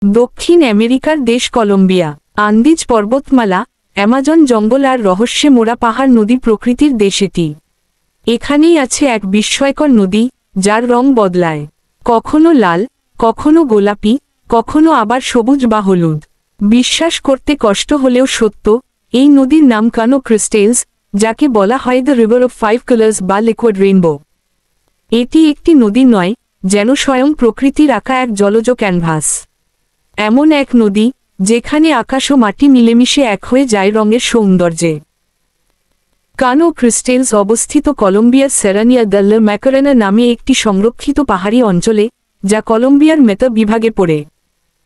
দক্ষিণ আমেরিকার দেশ কলম্বিয়া। আন্দিজ পর্বতমালা, অ্যামাজন জঙ্গল আর রহস্যে মোড়া পাহাড় নদী প্রকৃতির দেশ এটি। এখানেই আছে এক বিস্ময়কর নদী, যার রং বদলায়, কখনো লাল, কখনো গোলাপি, কখনো আবার সবুজ বা হলুদ। বিশ্বাস করতে কষ্ট হলেও সত্য, এই নদীর নাম কানো ক্রিস্টেলস, যাকে বলা হয় দ্য রিভার অফ 5 কালার্স বা লিকুইড রেইনবো। এটি একটি নদী নয়, যেন স্বয়ং প্রকৃতির আঁকা এক জলজ ক্যানভাস। এমন এক নদী, যেখানে আকাশ ও মাটি মিলেমিশে এক হয়ে যায় রঙের সৌন্দর্যে। কানো ক্রিস্টেলস অবস্থিত কলম্বিয়ার সেরানিয়া দ্য লা ম্যাকারেনা নামে একটি সংরক্ষিত পাহাড়ি অঞ্চলে, যা কলম্বিয়ার মেতা বিভাগে পড়ে।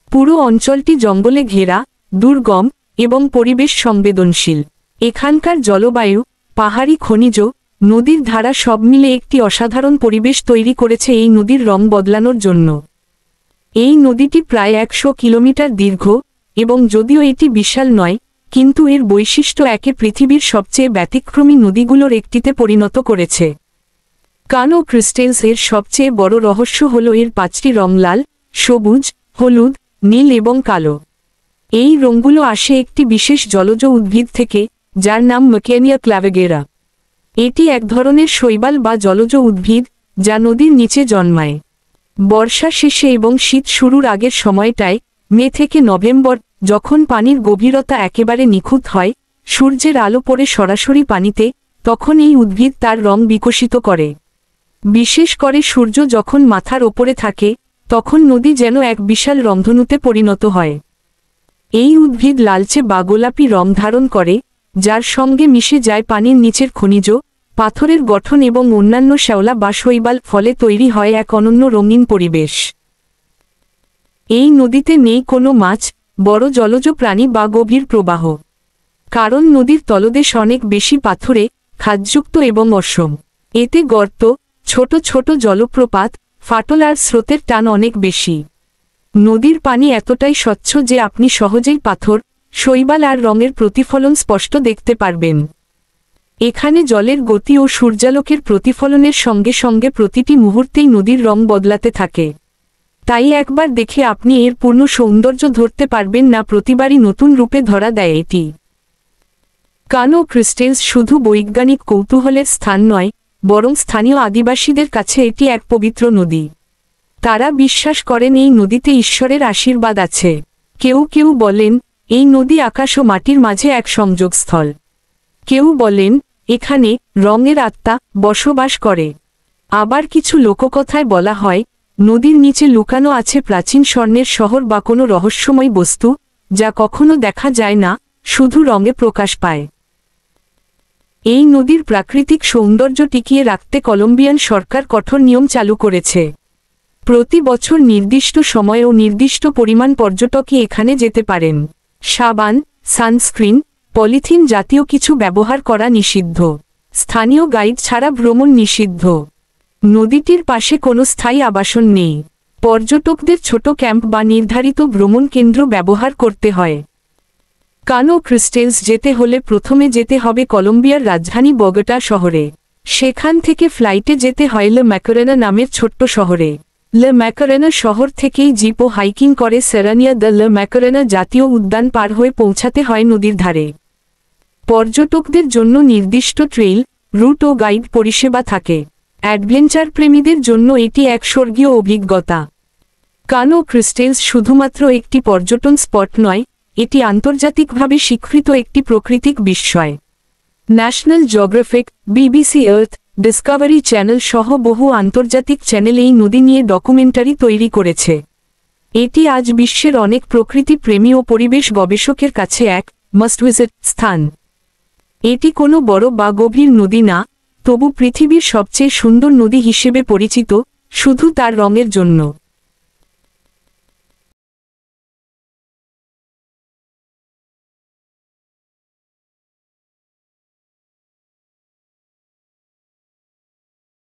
পুরো অঞ্চলটি জঙ্গলে ঘেরা, দুর্গম এবং পরিবেশ সংবেদনশীল। এখানকার জলবায়ু, পাহাড়ি খনিজ, নদীর ধারা সব মিলে একটি অসাধারণ পরিবেশ তৈরি করেছে এই নদীর রং বদলানোর জন্য। এই নদীটি প্রায় 100 কিলোমিটার দীর্ঘ, এবং যদিও এটি বিশাল নয়, কিন্তু এর বৈশিষ্ট্য একে পৃথিবীর সবচেয়ে ব্যতিক্রমী নদীগুলোর একটিতে পরিণত করেছে। কানো ক্রিস্টেলস এর সবচেয়ে বড় রহস্য হল এর 5টি রং: লাল, সবুজ, হলুদ, নীল এবং কালো। এই রঙগুলো আসে একটি বিশেষ জলজ উদ্ভিদ থেকে, যার নাম ম্যাকানিয়া ক্লাভেগেরা। এটি এক ধরনের শৈবাল বা জলজ উদ্ভিদ, যা নদীর নিচে জন্মায়। বর্ষা শেষে এবং শীত শুরুর আগের সময়টায়, মে থেকে নভেম্বর, যখন পানির গভীরতা একেবারে নিখুঁত হয়, সূর্যের আলো পড়ে সরাসরি পানিতে, তখন এই উদ্ভিদ তার রং বিকশিত করে। বিশেষ করে সূর্য যখন মাথার ওপরে থাকে, তখন নদী যেন এক বিশাল রংধনুতে পরিণত হয়। এই উদ্ভিদ লালচে বা গোলাপি রং ধারণ করে, যার সঙ্গে মিশে যায় পানির নিচের খনিজ, পাথরের গঠন এবং অন্যান্য শ্যাওলা বা শৈবাল, ফলে তৈরি হয় এক অনন্য রঙিন পরিবেশ। এই নদীতে নেই কোনো মাছ, বড় জলজ প্রাণী বা গভীর প্রবাহ, কারণ নদীর তলদেশ অনেক বেশি পাথুরে, খাদযুক্ত এবং অসম। এতে গর্ত, ছোট ছোট জলপ্রপাত, ফাটল আর স্রোতের টান অনেক বেশি। নদীর পানি এতটাই স্বচ্ছ যে আপনি সহজেই পাথর, শৈবাল আর রঙের প্রতিফলন স্পষ্ট দেখতে পারবেন। এখানে জলের গতি ও সূর্যালোকের প্রতিফলনের সঙ্গে সঙ্গে প্রতিটি মুহূর্তেই নদীর রং বদলাতে থাকে। তাই একবার দেখে আপনি এর পূর্ণ সৌন্দর্য ধরতে পারবেন না, প্রতিবারই নতুন রূপে ধরা দেয় এটি। কানো ক্রিস্টেলস শুধু বৈজ্ঞানিক কৌতূহলের স্থান নয়, বরং স্থানীয় আদিবাসীদের কাছে এটি এক পবিত্র নদী। তারা বিশ্বাস করেন এই নদীতে ঈশ্বরের আশীর্বাদ আছে। কেউ কেউ বলেন, এই নদী আকাশ ও মাটির মাঝে এক সংযোগস্থল। কেউ বলেন, এখানে রঙের আত্মা বসবাস করে। আবার কিছু লোককথায় বলা হয়, নদীর নিচে লুকানো আছে প্রাচীন স্বর্ণের শহর বা কোনো রহস্যময় বস্তু, যা কখনো দেখা যায় না, শুধু রঙে প্রকাশ পায়। এই নদীর প্রাকৃতিক সৌন্দর্য টিকিয়ে রাখতে কলম্বিয়ান সরকার কঠোর নিয়ম চালু করেছে। প্রতি বছর নির্দিষ্ট সময় ও নির্দিষ্ট পরিমাণ পর্যটকই এখানে যেতে পারেন। সাবান, সানস্ক্রিন, পলিথিন জাতীয় কিছু ব্যবহার করা নিষিদ্ধ। স্থানীয় গাইড ছাড়া ভ্রমণ নিষিদ্ধ। নদীটির পাশে কোনো স্থায়ী আবাসন নেই। পর্যটকদের ছোট ক্যাম্প বা নির্ধারিত ভ্রমণ কেন্দ্র ব্যবহার করতে হয়। কানো ক্রিস্টেলস যেতে হলে প্রথমে যেতে হবে কলম্বিয়ার রাজধানী বগোটা শহরে। সেখান থেকে ফ্লাইটে যেতে হয় লা ম্যাকারেনা নামের ছোট্ট শহরে। লা ম্যাকারেনা শহর থেকেই জিপ ও হাইকিং করে সেরানিয়া দ্য লা ম্যাকারেনা জাতীয় উদ্যান পার হয়ে পৌঁছাতে হয় নদীর ধারে। পর্যটকদের জন্য নির্দিষ্ট ট্রেইল, রুট ও গাইড পরিষেবা থাকে। অ্যাডভেঞ্চার প্রেমীদের জন্য এটি এক স্বর্গীয় অভিজ্ঞতা। কানো ক্রিস্টেলস শুধুমাত্র একটি পর্যটন স্পট নয়, এটি আন্তর্জাতিকভাবে স্বীকৃত একটি প্রাকৃতিক বিস্ময়। ন্যাশনাল জিওগ্রাফিক, বিবিসি আর্থ, ডিসকভারি চ্যানেল সহ বহু আন্তর্জাতিক চ্যানেল এই নদী নিয়ে ডকুমেন্টারি তৈরি করেছে। এটি আজ বিশ্বের অনেক প্রকৃতি প্রেমী ও পরিবেশ গবেষকের কাছে এক মাস্ট ভিজিট স্থান। এটি কোনো বড় বা গভীর নদী না, তবু পৃথিবীর সবচেয়ে সুন্দর নদী হিসেবে পরিচিত, শুধু তার রঙের জন্য।